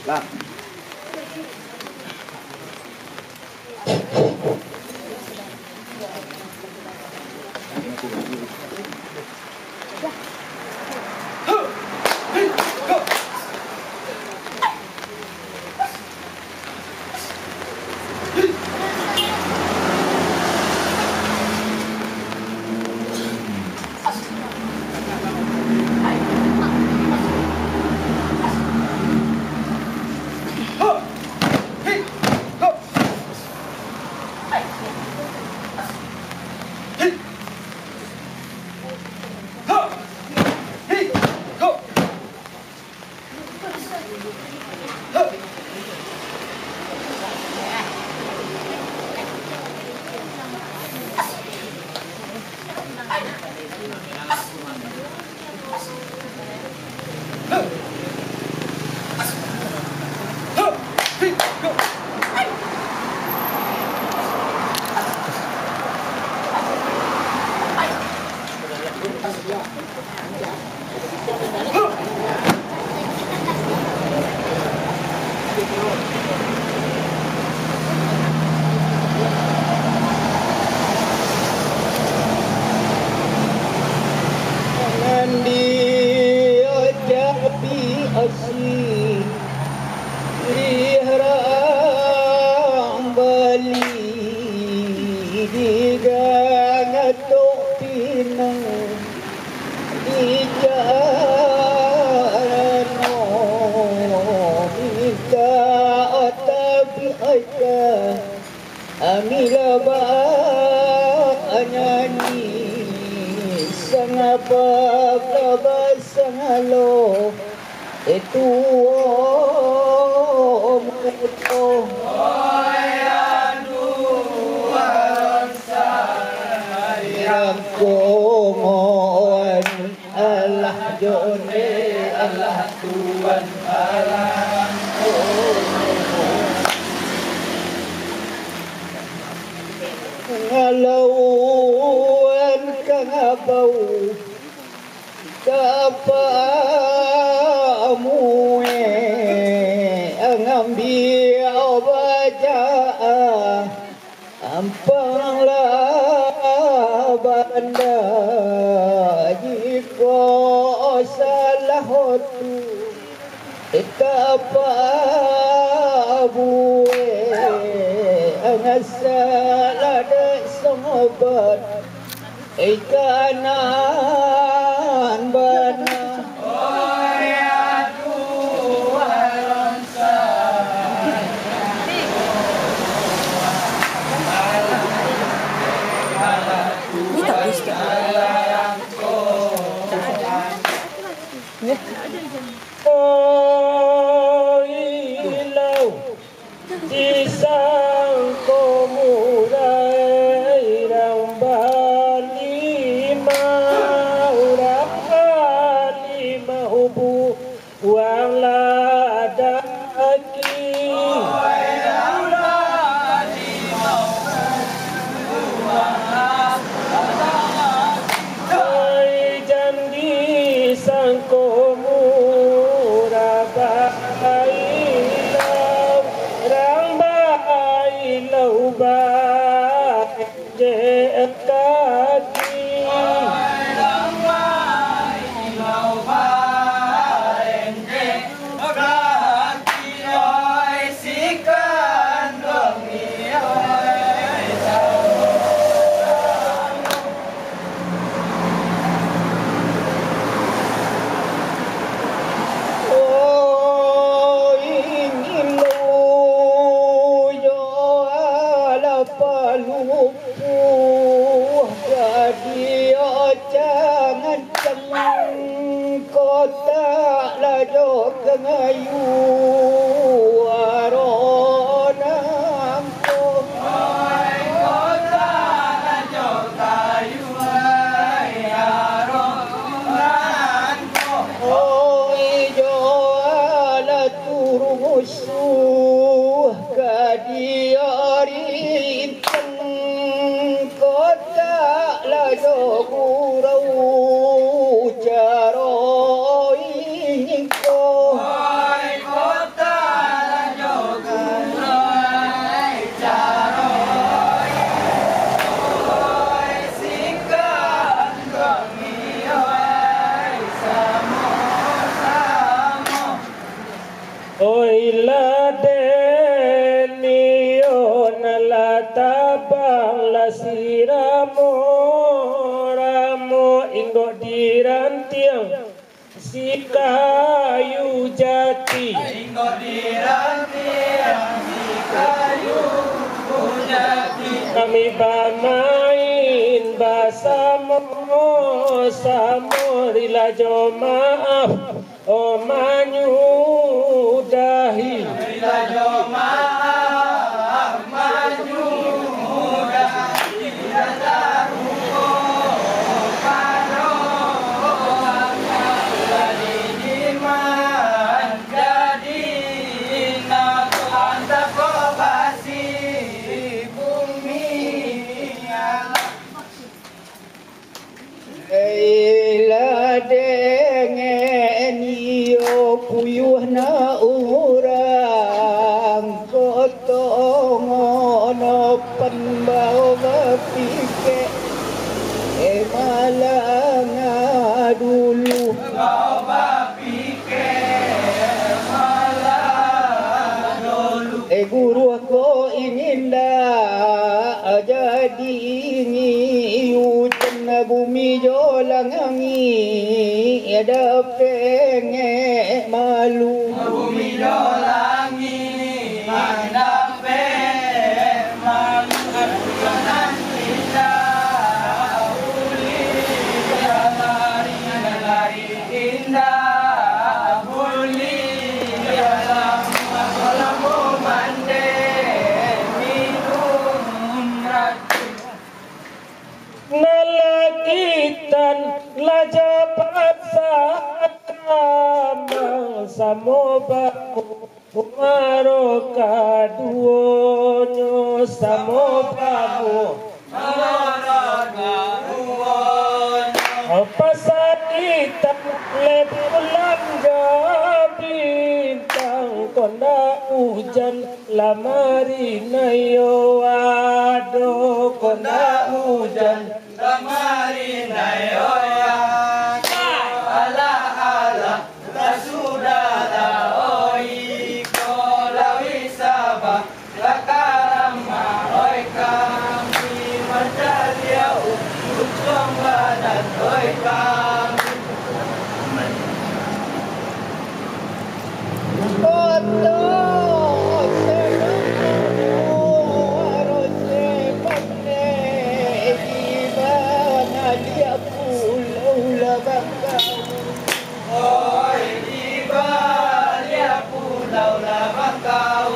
Lah. Oi la deni ona la tabang la siramo ramo indo dirantiang si kayu jati Indo dirantiang si kayu jati kami bermain bersama samurila jo maaf oh menyudahi Rila jo maaf menyudahi dan puyuh na urang kotong ono pembau bapike malanga dulu pembau bapike malanga dulu guru aku ingin dah jadi ini hujan bumi jolang angin ada pengen malu bumi jolangi ada pengen malu kanan kita uli lari indah uli dalam malammu mande minum racun nalakitan lajabat sakamang samobamu Maroka duonyo samobamu pasaditan lepulan gabintang konda hujan lamari nayo ado konda hujan Kamari nayoya ala ala tasudala oi kolawi sabah lakarama oi kami mandalia ujung badan oi kami oi di balia pulau labangkau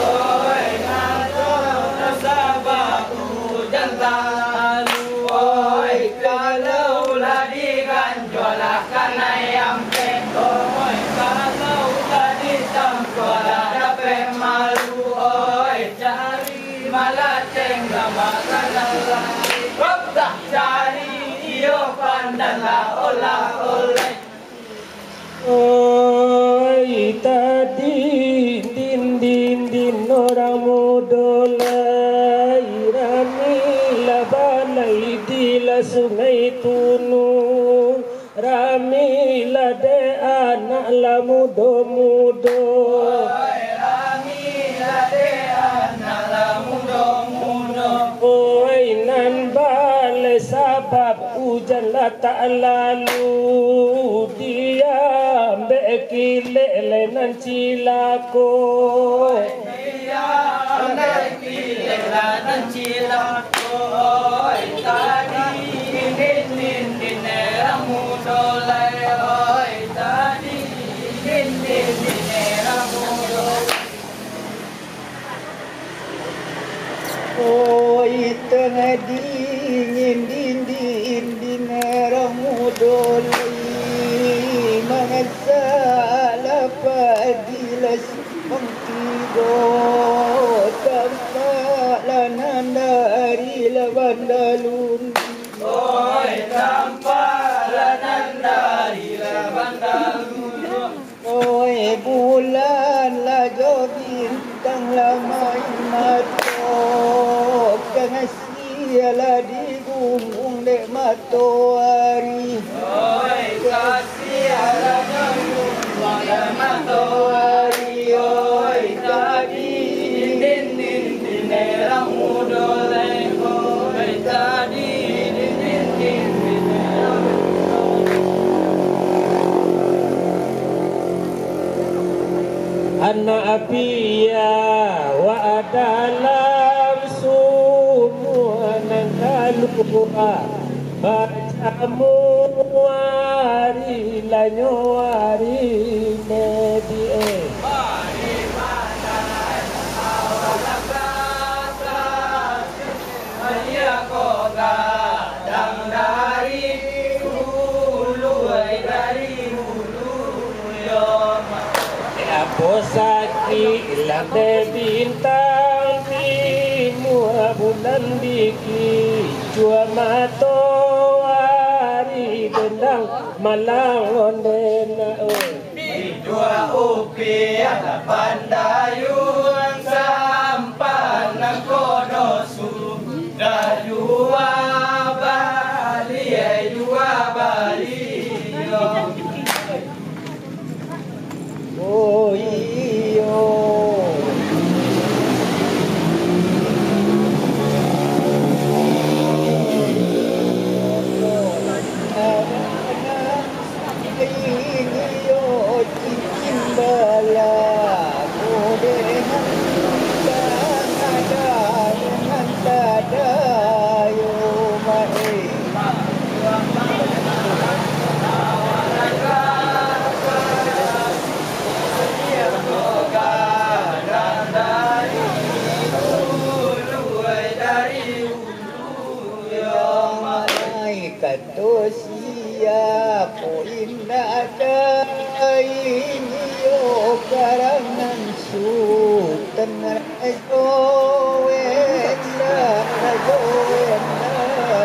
oi nato nasabah hujan lalu oi kalau ladi ganjolah karena yang oi kalau ladi tamkolah dapat malu oi cari malah cengga makalah Wabdah cari iyo pandanlah olah oleh Oi tadi din orang muda irami balai di la sungai tunu rami la de anak la mudo oi rami lade anak mudo oi nan balai sabab hujan la tak lalu dia bekile lenan cilako dia anak kila dan cilako oi tadi din ramudo oi tadi din ramudo oi tengah dingin ramudolai mengasal padilas mengtigo tampak lanan dari lavandalun oi tampak lanan dari lavandalun oi bulan la jogi bintang lamai mato kangasialah di gunung dek matahari. Oi kasialah di gunung dek matahari. Oi tadi din din din nerang mudole. Oi tadi din din din din nerang anak apia wa dalam semua nangalua bacamu hari lanyo hari medie posaki lande bintang di mua bulan biki cua matahari dendang malang ondena di dua upi ada pandayung sampan kono sudah jua bali Oh iyo iyo cimbala mudehan ada yo mai kata siapa indah ini yo karangan sultan rajo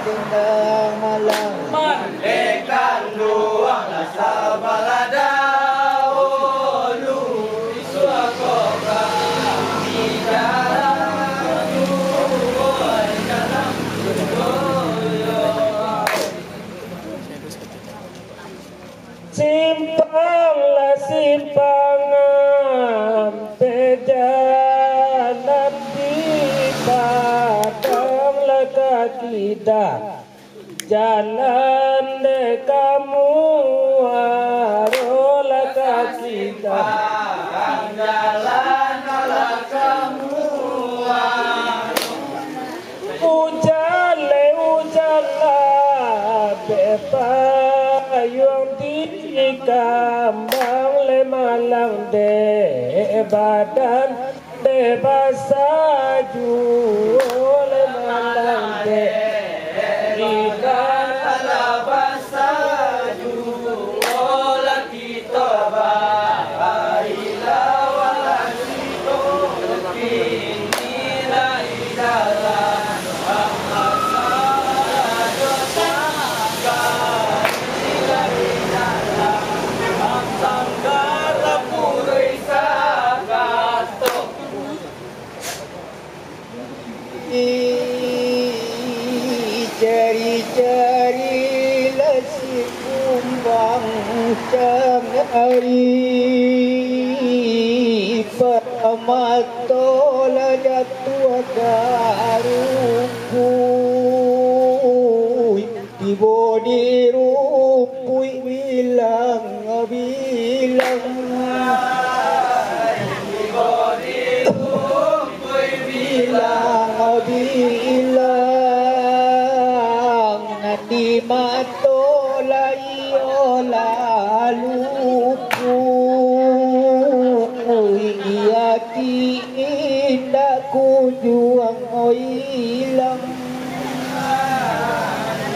dendang malang mandekan luang sabalada olu suakoka bidara simpanglah simpangan pejalan di padanglah kaki dah jalan de kamu arolah kaki dah jalan ala kamu ujalah bepayung di kambang le malang de badan de basaju le malang de ikan ala basaju ola kita baila wala sito kinila idala cari-cari lasi kumbang cangari pamatola jatuh garupui dibodi rupui bilang di matola iola lupu iati indah kujuang oilang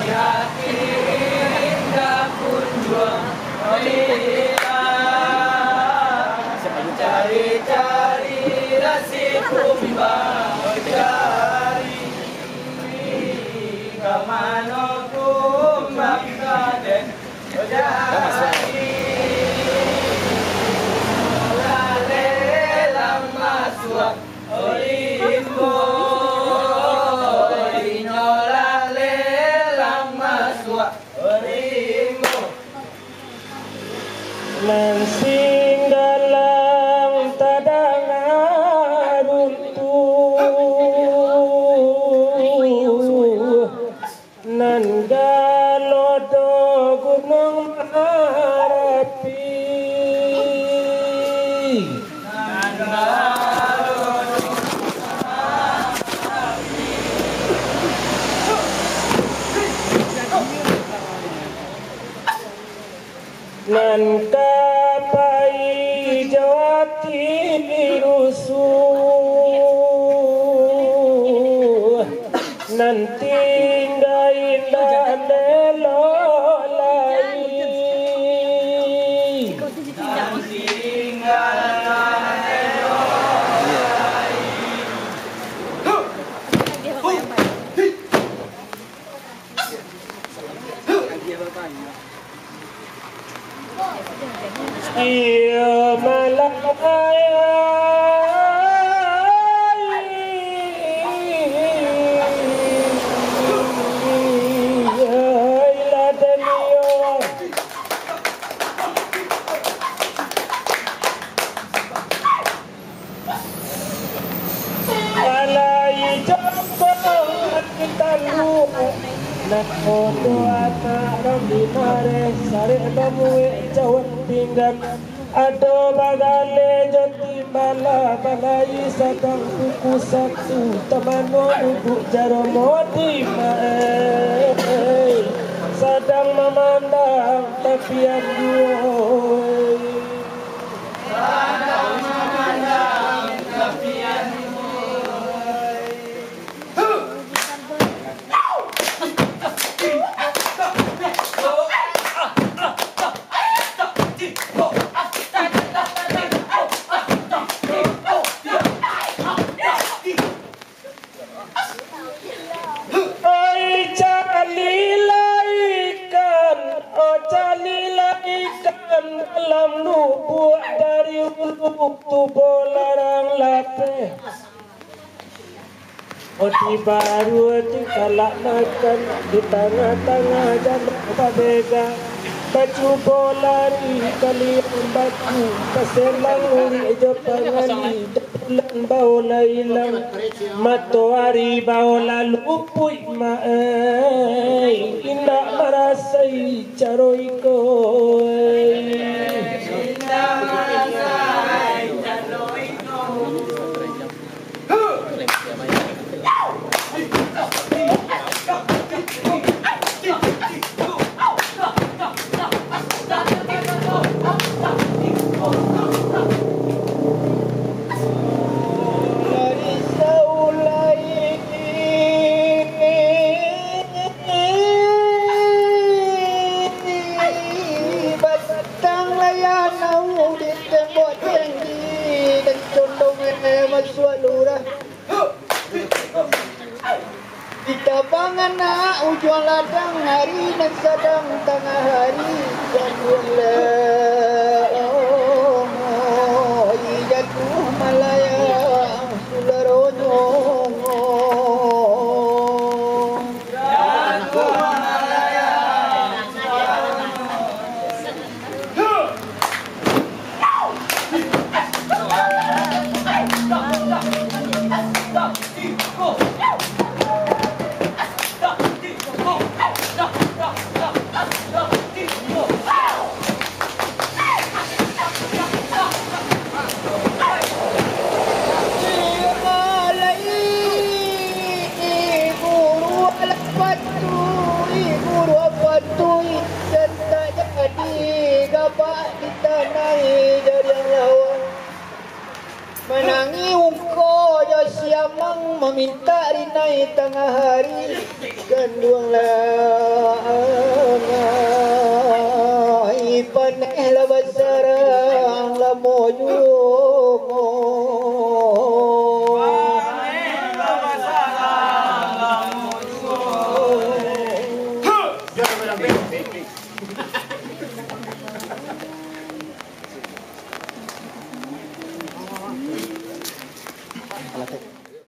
iati indah kujuang oilang cari-cari rasi kumbang cari kemana kumbang kaden jadi lale lama nanti indah nelolai iya malam nak foto anak rambi mare sare bamue jawab tinggal ado bagale joti bala balai sadang kuku satu tamano ubu jaro modi mae sadang memandang tapian duoi sadang memandang tapian dalam lubuk dari lubuk tubuh larang latih Oti baru tinggalak makan di tengah-tengah jalan pabega baju bola di kalian batu keselang uri jepangani bulan bau lailang matahari bau lalu pui maai indah merasai caroi koi indah merasai caroi Tabangan na ujung ladang hari dan sedang tengah hari dan jatuh malaya sularonyo jatuh malaya menangi ungko jo siamang meminta rinai tengah hari ganduang lai paneh la basarang la moju